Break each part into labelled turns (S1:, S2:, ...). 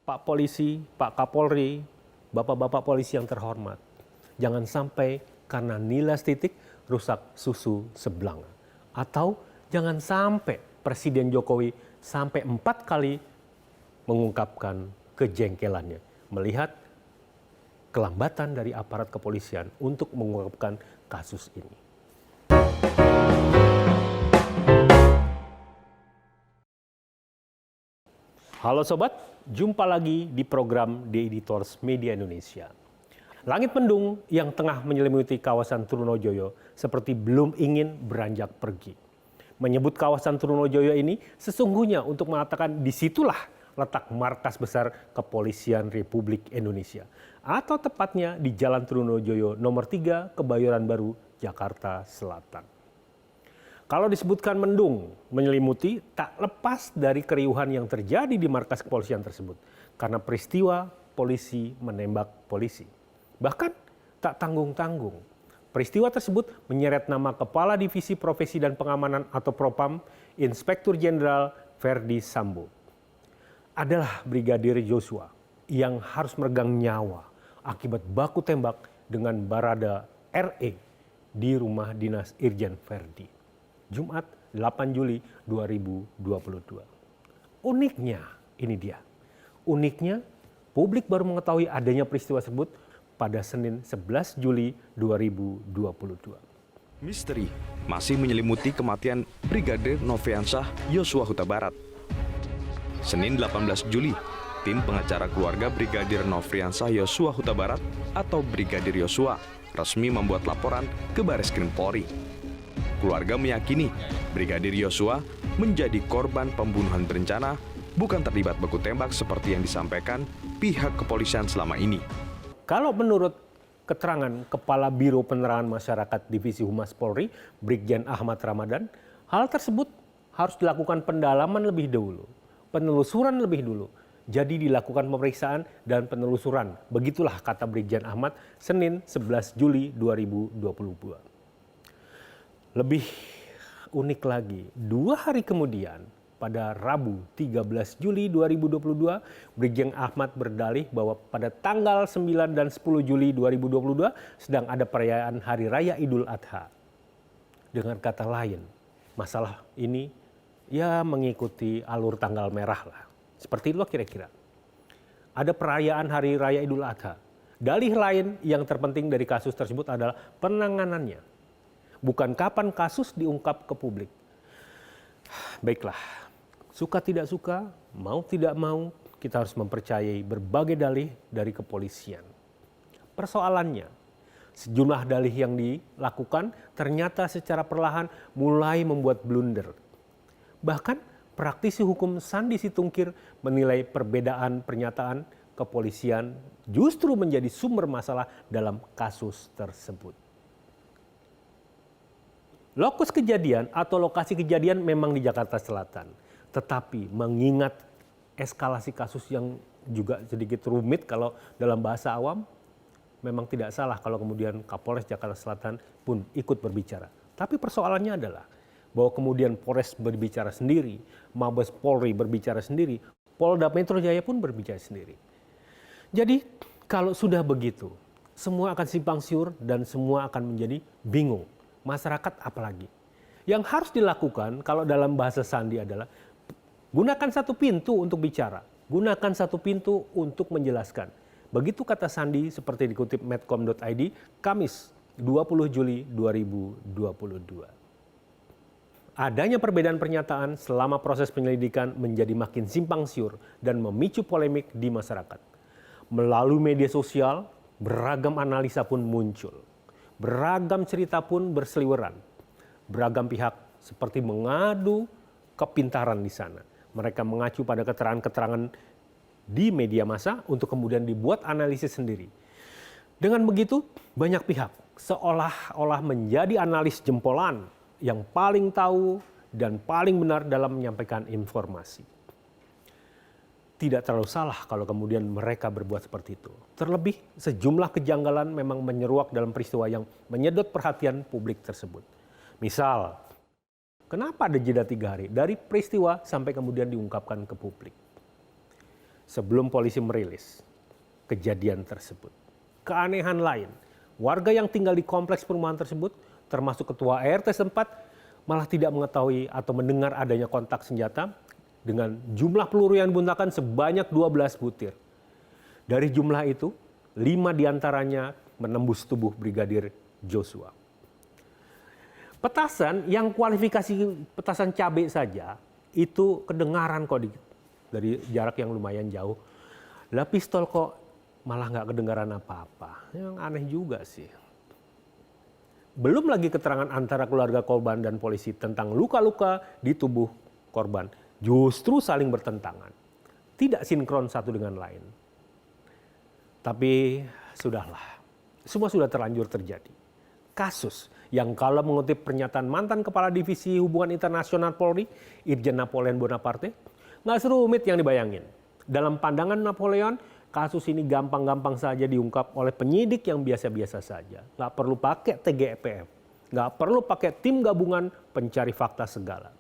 S1: Pak Polisi, Pak Kapolri, Bapak-bapak polisi yang terhormat, jangan sampai karena nilas titik rusak susu sebelang. Atau jangan sampai Presiden Jokowi sampai 4 kali mengungkapkan kejengkelannya melihat kelambatan dari aparat kepolisian untuk mengungkapkan kasus ini. Halo sobat, jumpa lagi di program The Editors Media Indonesia. Langit mendung yang tengah menyelimuti kawasan Trunojoyo seperti belum ingin beranjak pergi. Menyebut kawasan Trunojoyo ini sesungguhnya untuk mengatakan disitulah letak markas besar Kepolisian Republik Indonesia. Atau tepatnya di Jalan Trunojoyo nomor 3 Kebayoran Baru, Jakarta Selatan. Kalau disebutkan mendung, menyelimuti, tak lepas dari keriuhan yang terjadi di markas kepolisian tersebut. Karena peristiwa polisi menembak polisi. Bahkan tak tanggung-tanggung. Peristiwa tersebut menyeret nama Kepala Divisi Profesi dan Pengamanan atau Propam, Inspektur Jenderal Verdi Sambo. Adalah Brigadir Joshua yang harus meregang nyawa akibat baku tembak dengan Barada RE di rumah dinas Irjen Verdi. Jumat 8 Juli 2022. Uniknya, ini dia. Uniknya, publik baru mengetahui adanya peristiwa tersebut pada Senin 11 Juli 2022.
S2: Misteri masih menyelimuti kematian Brigadir Nofriansah Yosua Huta Barat. Senin 18 Juli, tim pengacara keluarga Brigadir Nofriansah Yosua Huta Barat atau Brigadir Yosua resmi membuat laporan ke Bareskrim Polri. Keluarga meyakini Brigadir Yosua menjadi korban pembunuhan berencana, bukan terlibat baku tembak seperti yang disampaikan pihak kepolisian selama ini.
S1: Kalau menurut keterangan Kepala Biro Penerangan Masyarakat Divisi Humas Polri, Brigjen Ahmad Ramadan, hal tersebut harus dilakukan pendalaman lebih dahulu, penelusuran lebih dulu. Jadi dilakukan pemeriksaan dan penelusuran. Begitulah kata Brigjen Ahmad Senin 11 Juli 2022. Lebih unik lagi, 2 hari kemudian pada Rabu 13 Juli 2022, Brigjen Ahmad berdalih bahwa pada tanggal 9 dan 10 Juli 2022 sedang ada perayaan Hari Raya Idul Adha. Dengan kata lain, masalah ini ya mengikuti alur tanggal merah lah. Seperti itu kira-kira. Ada perayaan Hari Raya Idul Adha. Dalih lain yang terpenting dari kasus tersebut adalah penanganannya. Bukan kapan kasus diungkap ke publik. Baiklah, suka tidak suka, mau tidak mau, kita harus mempercayai berbagai dalih dari kepolisian. Persoalannya, sejumlah dalih yang dilakukan ternyata secara perlahan mulai membuat blunder. Bahkan praktisi hukum Sandi Situngkir menilai perbedaan pernyataan kepolisian justru menjadi sumber masalah dalam kasus tersebut. Lokus kejadian atau lokasi kejadian memang di Jakarta Selatan. Tetapi mengingat eskalasi kasus yang juga sedikit rumit kalau dalam bahasa awam, memang tidak salah kalau kemudian Kapolres Jakarta Selatan pun ikut berbicara. Tapi persoalannya adalah bahwa kemudian Polres berbicara sendiri, Mabes Polri berbicara sendiri, Polda Metro Jaya pun berbicara sendiri. Jadi kalau sudah begitu, semua akan simpang siur dan semua akan menjadi bingung. Masyarakat apalagi. Yang harus dilakukan kalau dalam bahasa Sandi adalah gunakan satu pintu untuk bicara. Gunakan satu pintu untuk menjelaskan. Begitu kata Sandi seperti dikutip medcom.id, Kamis 20 Juli 2022. Adanya perbedaan pernyataan selama proses penyelidikan menjadi makin simpang siur dan memicu polemik di masyarakat. Melalui media sosial, beragam analisa pun muncul. Beragam cerita pun berseliweran. Beragam pihak seperti mengadu kepintaran di sana. Mereka mengacu pada keterangan-keterangan di media massa untuk kemudian dibuat analisis sendiri. Dengan begitu, banyak pihak seolah-olah menjadi analis jempolan yang paling tahu dan paling benar dalam menyampaikan informasi. Tidak terlalu salah kalau kemudian mereka berbuat seperti itu. Terlebih sejumlah kejanggalan memang menyeruak dalam peristiwa yang menyedot perhatian publik tersebut. Misal, kenapa ada jeda 3 hari dari peristiwa sampai kemudian diungkapkan ke publik? sebelum polisi merilis kejadian tersebut. Keanehan lain, warga yang tinggal di kompleks perumahan tersebut, termasuk ketua RT setempat, malah tidak mengetahui atau mendengar adanya kontak senjata dengan jumlah peluru yang dibuntakan sebanyak 12 butir. Dari jumlah itu, 5 diantaranya menembus tubuh Brigadir Joshua. Petasan yang kualifikasi petasan cabai saja, itu kedengaran kok dari jarak yang lumayan jauh. Lah pistol kok malah nggak kedengaran apa-apa. Yang aneh juga sih. Belum lagi keterangan antara keluarga korban dan polisi tentang luka-luka di tubuh korban. Justru saling bertentangan. Tidak sinkron satu dengan lain. Tapi sudahlah. Semua sudah terlanjur terjadi. Kasus yang kalau mengutip pernyataan mantan Kepala Divisi Hubungan Internasional Polri, Irjen Napoleon Bonaparte, nggak serumit yang dibayangin. Dalam pandangan Napoleon, kasus ini gampang-gampang saja diungkap oleh penyidik yang biasa-biasa saja. Nggak perlu pakai TGIPF, nggak perlu pakai tim gabungan pencari fakta segala.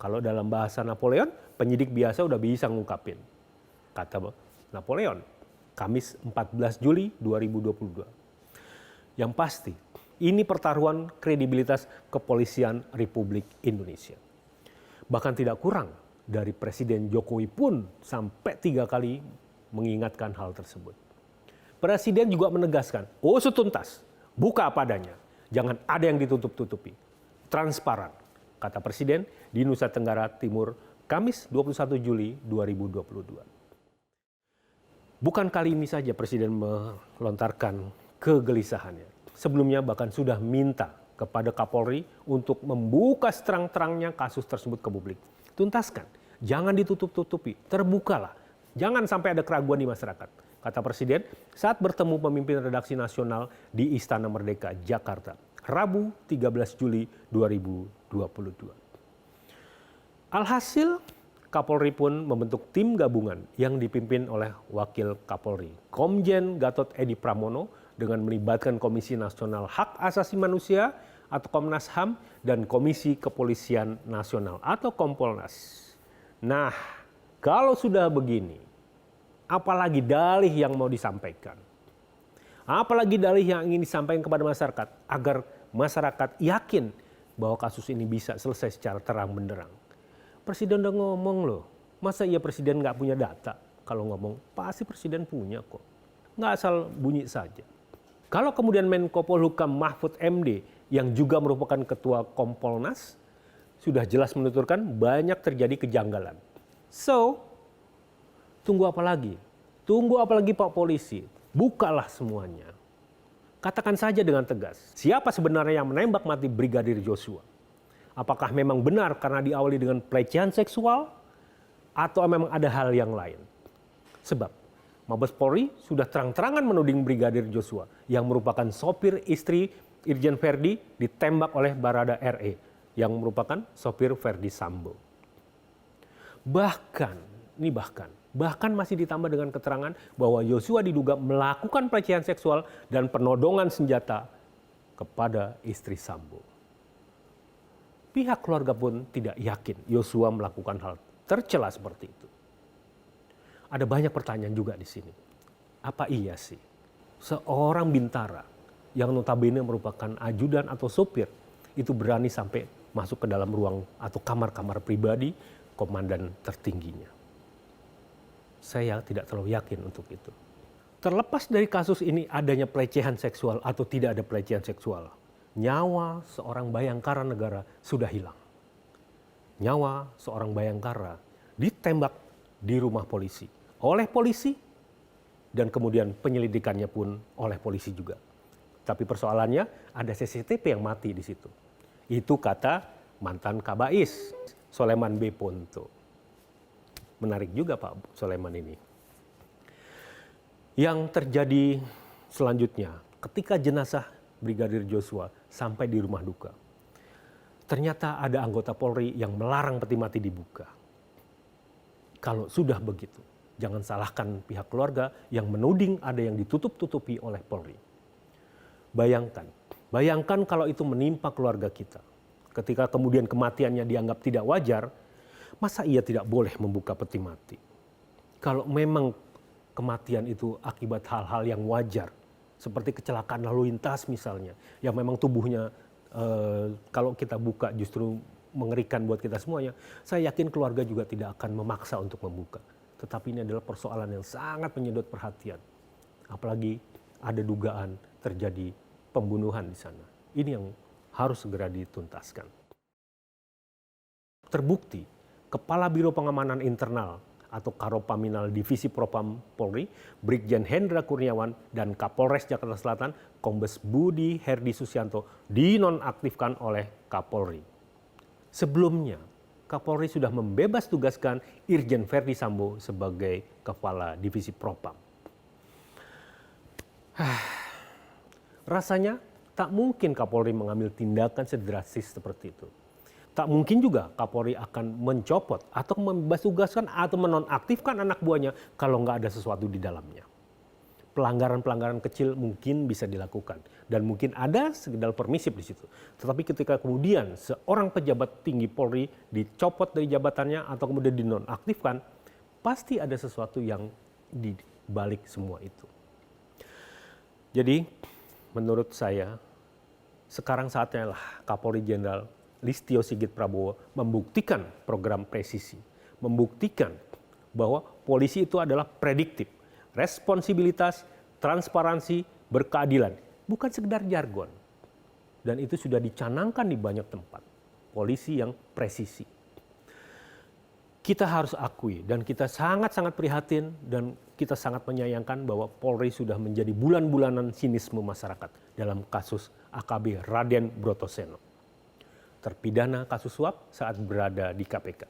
S1: Kalau dalam bahasa Napoleon, penyidik biasa udah bisa ngungkapin. Kata Napoleon, Kamis 14 Juli 2022. Yang pasti, ini pertaruhan kredibilitas kepolisian Republik Indonesia. Bahkan tidak kurang dari Presiden Jokowi pun sampai 3 kali mengingatkan hal tersebut. Presiden juga menegaskan, usut tuntas, buka apa adanya, jangan ada yang ditutup-tutupi. Transparan, kata Presiden di Nusa Tenggara Timur, Kamis 21 Juli 2022. Bukan kali ini saja Presiden melontarkan kegelisahannya. Sebelumnya bahkan sudah minta kepada Kapolri untuk membuka seterang-terangnya kasus tersebut ke publik. Tuntaskan, jangan ditutup-tutupi, terbukalah. Jangan sampai ada keraguan di masyarakat, kata Presiden saat bertemu pemimpin redaksi nasional di Istana Merdeka, Jakarta, Rabu 13 Juli 2022. Alhasil, Kapolri pun membentuk tim gabungan yang dipimpin oleh Wakil Kapolri, Komjen Gatot Edi Pramono, dengan melibatkan Komisi Nasional Hak Asasi Manusia atau Komnas HAM dan Komisi Kepolisian Nasional atau Kompolnas. Nah, kalau sudah begini, apalagi dalih yang mau disampaikan? Apalagi dalih yang ingin disampaikan kepada masyarakat agar masyarakat yakin bahwa kasus ini bisa selesai secara terang benderang. Presiden udah ngomong loh, masa iya Presiden nggak punya data? Kalau ngomong, pasti Presiden punya kok. Nggak asal bunyi saja. Kalau kemudian Menko Polhukam Mahfud MD yang juga merupakan Ketua Kompolnas sudah jelas menuturkan banyak terjadi kejanggalan. So, tunggu apa lagi? Tunggu apa lagi Pak Polisi? Bukalah semuanya. Katakan saja dengan tegas, siapa sebenarnya yang menembak mati Brigadir Joshua? Apakah memang benar karena diawali dengan pelecehan seksual? Atau memang ada hal yang lain? Sebab Mabes Polri sudah terang-terangan menuding Brigadir Joshua yang merupakan sopir istri Irjen Verdi ditembak oleh Barada RE yang merupakan sopir Verdi Sambo. Bahkan masih ditambah dengan keterangan bahwa Joshua diduga melakukan pelecehan seksual dan penodongan senjata kepada istri Sambo. Pihak keluarga pun tidak yakin Joshua melakukan hal tercela seperti itu. Ada banyak pertanyaan juga di sini. Apa iya sih seorang bintara yang notabene merupakan ajudan atau sopir itu berani sampai masuk ke dalam ruang atau kamar-kamar pribadi komandan tertingginya? Saya tidak terlalu yakin untuk itu. Terlepas dari kasus ini adanya pelecehan seksual atau tidak ada pelecehan seksual, nyawa seorang bayangkara negara sudah hilang. Nyawa seorang bayangkara ditembak di rumah polisi. Oleh polisi dan kemudian penyelidikannya pun oleh polisi juga. Tapi persoalannya ada CCTV yang mati di situ. Itu kata mantan Kabais, Soleman B. Ponto. Menarik juga Pak Soleman ini. Yang terjadi selanjutnya ketika jenazah Brigadir Joshua sampai di rumah duka. Ternyata ada anggota Polri yang melarang peti mati dibuka. Kalau sudah begitu, jangan salahkan pihak keluarga yang menuding ada yang ditutup-tutupi oleh Polri. Bayangkan kalau itu menimpa keluarga kita. Ketika kemudian kematiannya dianggap tidak wajar, masa ia tidak boleh membuka peti mati? Kalau memang kematian itu akibat hal-hal yang wajar, seperti kecelakaan lalu lintas misalnya, yang memang tubuhnya kalau kita buka justru mengerikan buat kita semuanya, saya yakin keluarga juga tidak akan memaksa untuk membuka. Tetapi ini adalah persoalan yang sangat menyedot perhatian. Apalagi ada dugaan terjadi pembunuhan di sana. Ini yang harus segera dituntaskan. Terbukti, Kepala Biro Pengamanan Internal atau Karopaminal Divisi Propam Polri, Brigjen Hendra Kurniawan dan Kapolres Jakarta Selatan, Kombes Budi Herdi Susianto dinonaktifkan oleh Kapolri. Sebelumnya, Kapolri sudah membebas tugaskan Irjen Verdi Sambo sebagai Kepala Divisi Propam. Rasanya tak mungkin Kapolri mengambil tindakan sedrastis seperti itu. Tak mungkin juga Kapolri akan mencopot atau membebas tugaskan atau menonaktifkan anak buahnya kalau nggak ada sesuatu di dalamnya. Pelanggaran-pelanggaran kecil mungkin bisa dilakukan dan mungkin ada sekedar permisif di situ. Tetapi ketika kemudian seorang pejabat tinggi Polri dicopot dari jabatannya atau kemudian dinonaktifkan, pasti ada sesuatu yang di balik semua itu. Jadi menurut saya sekarang saatnya lah Kapolri Jenderal Listio Sigit Prabowo membuktikan program presisi, membuktikan bahwa polisi itu adalah prediktif, responsibilitas, transparansi, berkeadilan, bukan sekedar jargon. Dan itu sudah dicanangkan di banyak tempat, polisi yang presisi. Kita harus akui dan kita sangat-sangat prihatin dan kita sangat menyayangkan bahwa Polri sudah menjadi bulan-bulanan sinisme masyarakat dalam kasus AKB Raden Brotoseno, terpidana kasus suap saat berada di KPK.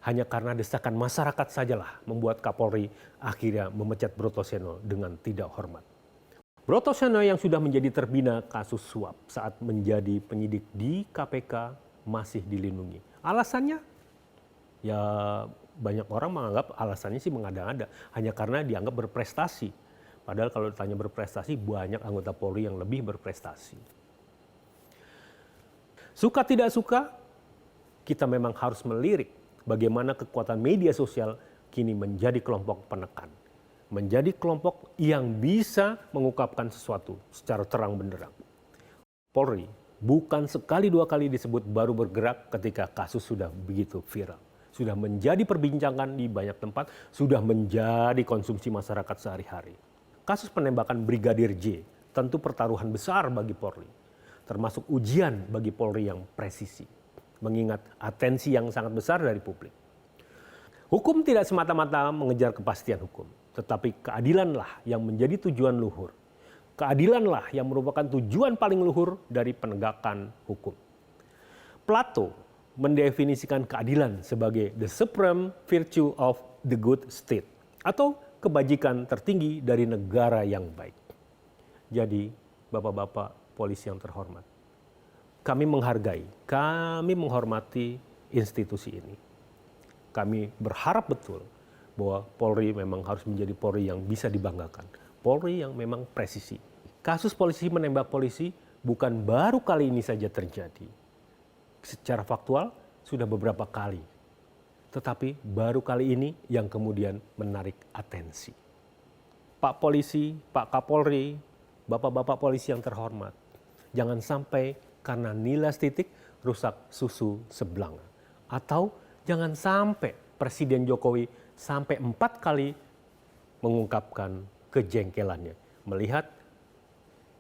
S1: Hanya karena desakan masyarakat sajalah membuat Kapolri akhirnya memecat Brotoseno dengan tidak hormat. Brotoseno yang sudah menjadi terbina kasus suap saat menjadi penyidik di KPK masih dilindungi. Alasannya? Ya banyak orang menganggap alasannya sih mengada-ngada. Hanya karena dianggap berprestasi. Padahal kalau ditanya berprestasi, banyak anggota Polri yang lebih berprestasi. Suka tidak suka, kita memang harus melirik bagaimana kekuatan media sosial kini menjadi kelompok penekan. Menjadi kelompok yang bisa mengungkapkan sesuatu secara terang benderang. Polri bukan sekali dua kali disebut baru bergerak ketika kasus sudah begitu viral. Sudah menjadi perbincangan di banyak tempat, sudah menjadi konsumsi masyarakat sehari-hari. Kasus penembakan Brigadir J tentu pertaruhan besar bagi Polri. Termasuk ujian bagi Polri yang presisi, mengingat atensi yang sangat besar dari publik. Hukum tidak semata-mata mengejar kepastian hukum, tetapi keadilanlah yang menjadi tujuan luhur. Keadilanlah yang merupakan tujuan paling luhur dari penegakan hukum. Plato mendefinisikan keadilan sebagai the supreme virtue of the good state, atau kebajikan tertinggi dari negara yang baik. Jadi, bapak-bapak polisi yang terhormat, kami menghargai, kami menghormati institusi ini. Kami berharap betul bahwa Polri memang harus menjadi Polri yang bisa dibanggakan. Polri yang memang presisi. Kasus polisi menembak polisi bukan baru kali ini saja terjadi. Secara faktual sudah beberapa kali. Tetapi baru kali ini yang kemudian menarik atensi. Pak Polisi, Pak Kapolri, bapak-bapak polisi yang terhormat, jangan sampai karena nilas titik rusak susu sebelanga. Atau jangan sampai Presiden Jokowi sampai 4 kali mengungkapkan kejengkelannya melihat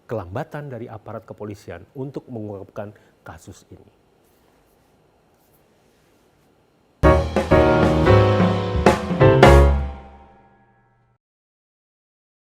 S1: kelambatan dari aparat kepolisian untuk mengungkapkan kasus ini.